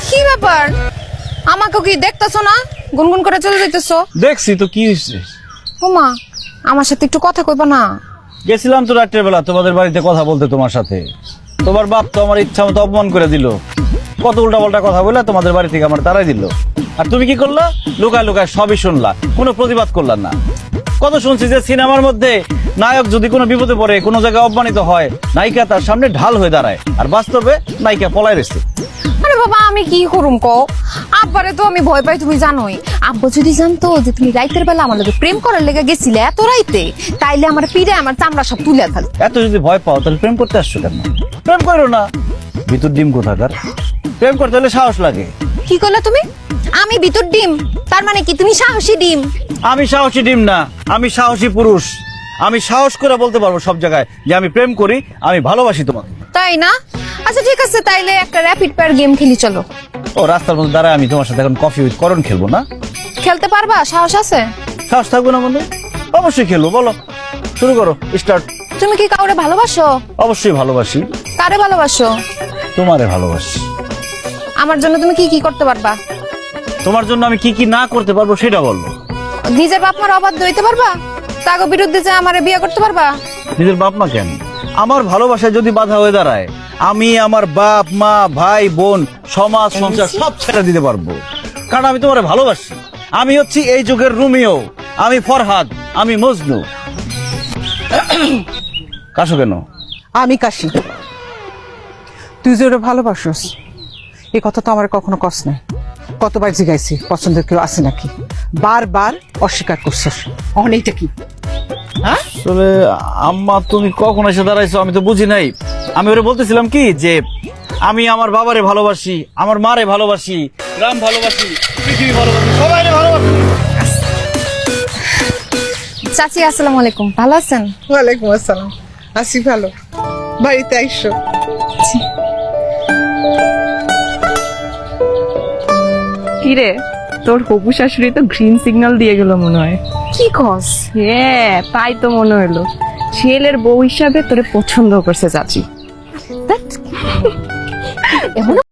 কি ব্যাপার? আমাকে কি দেখতেছো না? গুনগুন করে চলে যাইতেছো। দেখছি তো, কি হয়েছে? ওমা, আমার সাথে একটু কথা কইবা না? গেছিলাম তো রাত্রের বেলা তোমাদের বাড়িতে কথা বলতে তোমার সাথে। তোমার বাপ তো আমার ইচ্ছা মতো অপমান করে দিল, কত উল্টা পাল্টা কথা বলে তোমাদের বাড়ি থেকে আমার তাড়াই দিল। আর তুমি কি করলা? লুকায় লুকায় সবই শুনলা, কোনো প্রতিবাদ করলা না। কত শুনছি যে সিনেমার মধ্যে নায়ক যদি কোনো বিপদে পড়ে, কোনো জায়গায় অপমানিত হয়, নায়িকা তার সামনে ঢাল হয়ে দাঁড়ায়, আর বাস্তবে নায়িকা পলায় রয়েছে। আরে বাবা, আমি কি করুম কও? আব্বারে তো আমি ভয় পাই, তুমি জানোই। আব্বা যদি জানতো যে তুমি রাইতের বেলা আমার লগে প্রেম করার লেগে গেছিলে এত রাইতে, তাইলে আমার পিড়ে আমার চামড়া সব তুলে ফেল। এত যদি ভয় পাও তাহলে প্রেম করতে আসছো কেন? প্রেম করো না, ভিতর ডিম কোথাকার। প্রেম করতে হলে সাহস লাগে। কি করলে তুমি? আমি ভিতর ডিম? তার মানে কি তুমি সাহসী ডিম? আমি সাহসী ডিম না, আমি সাহসী পুরুষ। আমি সাহস করে বলতে পারবো সব জায়গায় যে আমি প্রেম করি, আমি ভালোবাসি তোমাকে। তাই না? আচ্ছা ঠিক আছে, তাইলে একটা র্যাপিড ফায়ার গেম খেলি চলো। ও রাস্তার মধ্যে দাঁড়ায় আমি তোমার সাথে এখন কফি উইথ করণ খেলবো না? খেলতে পারবা? সাহস আছে? সাহস থাকবে না বন্ধু? অবশ্যই খেলবো, বলো শুরু করো, স্টার্ট। তুমি কি কাউরে ভালোবাসো? অবশ্যই ভালোবাসি। কারে ভালোবাসো? তোমারে ভালোবাসি। আমার জন্য তুমি কি কি করতে পারবা? তোমার জন্য আমি কি কি না করতে পারবো সেটা বলবো। নিজের বাপ মার অবাধ্য হইতে পারবা? তাগো বিরুদ্ধে যে আমারে বিয়ে করতে পারবা? নিজের বাপ মা কেন, আমার ভালোবাসায় যদি বাধা হয়ে দাঁড়ায়, আমি আমার বাপ মা ভাই বোন সমাজ সংসার সব ছেড়ে দিতে পারবো, কারণ আমি তোমারে ভালোবাসি। আমি হচ্ছি এই যুগের রোমিও, আমি ফরহাদ, আমি মজনু। কাশো কেন? আমি কাশি, তুই যে ওরা ভালোবাসস এ কথা তো আমার কখনো কস নাই। কতবার জিগাইছি পছন্দের কেউ আছে নাকি, বারবার অস্বীকার করছস। অনেকটা কি হ্যাঁ? আসলে আম্মা তুমি কখন এসে দাঁড়াইছো আমি তো বুঝি নাই। আমি ওরে বলতেছিলাম কি যে আমি আমার বাবারে ভালোবাসি, আমার মারে ভালোবাসি, গ্রাম ভালোবাসি, পৃথিবী ভালোবাসি, সবাই ভালোবাসি। চাচি আসসালামু আলাইকুম, ভালো আছেন? ওয়ালাইকুম আসসালাম, আসি ভালো। বাড়িতে আইসো। কিরে, তোর হবু শাশুড়ি তো গ্রিন সিগন্যাল দিয়ে গেল মনে হয়। কি কস? হ্যাঁ, তাই তো মনে হলো। ছেলের বউ হিসাবে তোরে পছন্দ করছে চাচি। এমন